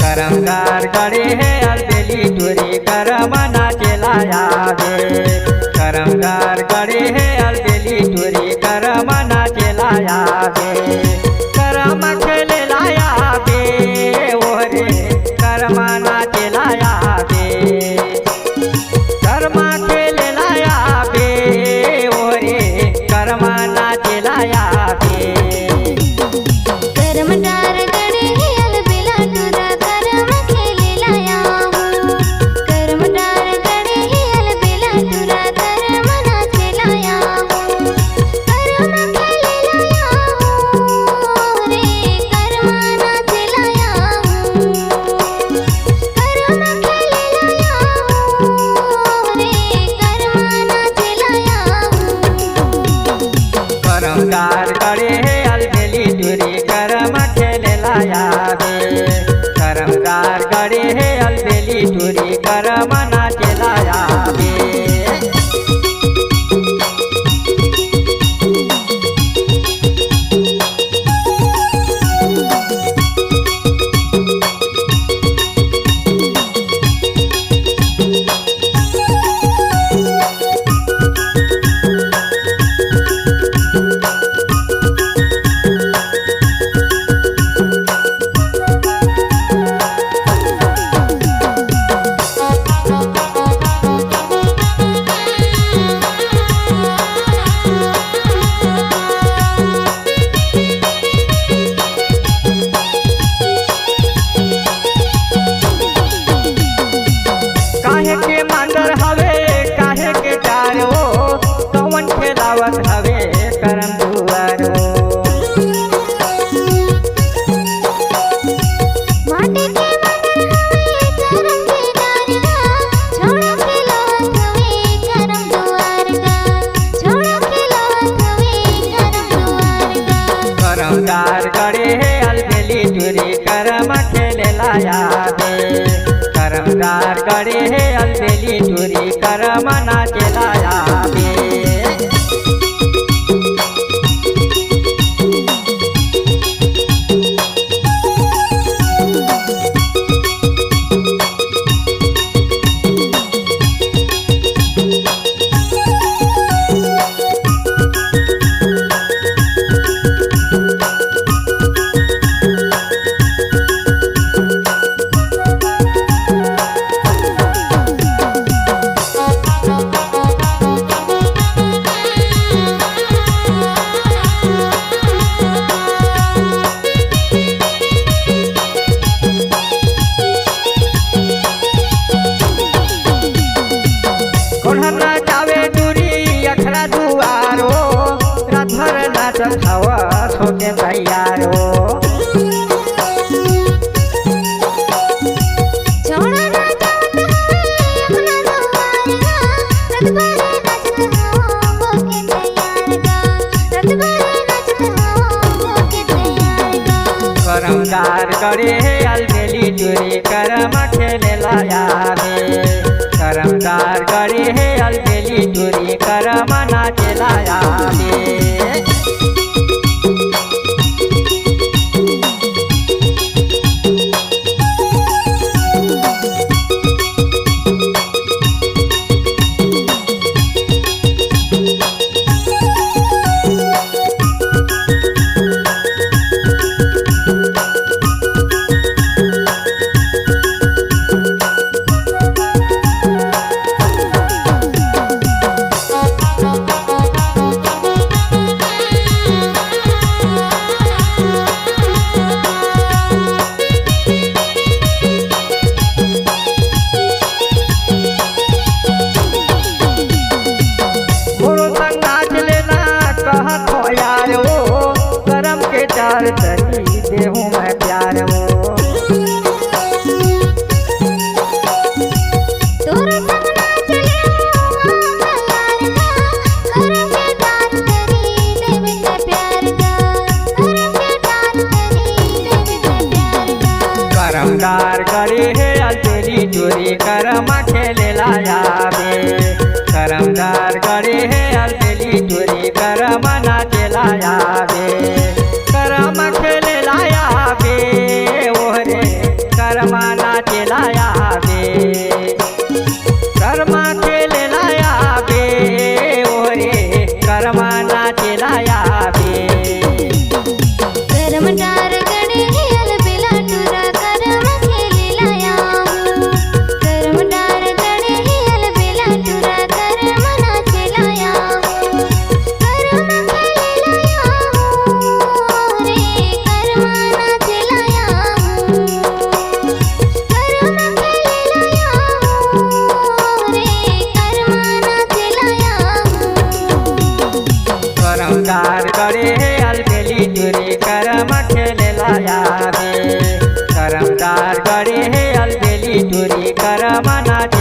करमदार गड़े है अलबेली टोरी करमना चलाया बे। करमदार गड़े है अलबेली टोरी करमना चलाया बे। करम खेले लाया बे ओरे करमना चलाया बे। कर्मा खेले लाया बे ओरे करमना चलाया बे। करमदार गड़े है अलबेला टोरा करम खेले लाया हूँ। करमदार गड़े है अलबेला टोरा करम नाच लाया हूँ। करम खेले लाया हूँ रे करम नाच लाया हूँ। करम खेले लाया हूँ रे करम नाच लाया हूँ। करमदार गड़े है अलबेली टोरी करम खेले लाया बे। करमदार गड़े है अलबेली टोरी करम नाच लाया बे। काहे के मांदर हवे काहे के डारो कौन खेलावत हवे करम दुआरो। माटी के मंदिर हवे करम के डारगा छोड़ा के लात हवे करम दुआरगा। छोड़ा के लात हवे करम दुआरगा। करमदार गड़े है अलबेली टोरी करम खेले लाया बे। करमदार गड़े है अलबेली टोरी करम नाच लाया बे। कोढ़ना जावे दूरी अखड़ा दुआरो राधर नाचत हवा सोके तैयारो। छोड़ा ना जात हवे अपना दुआरगा। रत भरे नाचत हो होके तैयारगा। करमदार गड़े है अलबेली टोरी करम खेले लाया बे। करमदार गड़े है अलबेली टोरी करम नाच लाया बे। करमदार गड़ी हे अलबेली टूरी करमा खेलेला आवे करमदार गड़ी हे अलबेली टूरी करमा नाचेला आवे करम खेलेला आवे ओहरे करमा नाचेला आवे करमा खेलेला आवे ओहरे करमा नाचेला आवे करमदार गड़ी हे अलबेला टूरा करमा खेलेला आवे करमदार गड़ी हे अलबेला टूरा करमा नाचेला आवे करमा खेलेला आवे रे करमा नाचेला आवे करमा खेलेला आवे रे करमा नाचेला आवे करमदार गड़ी हे अलबेली टूरी करम खेलेला आवे करमदार गड़ी हे अलबेली टूरी करम नाच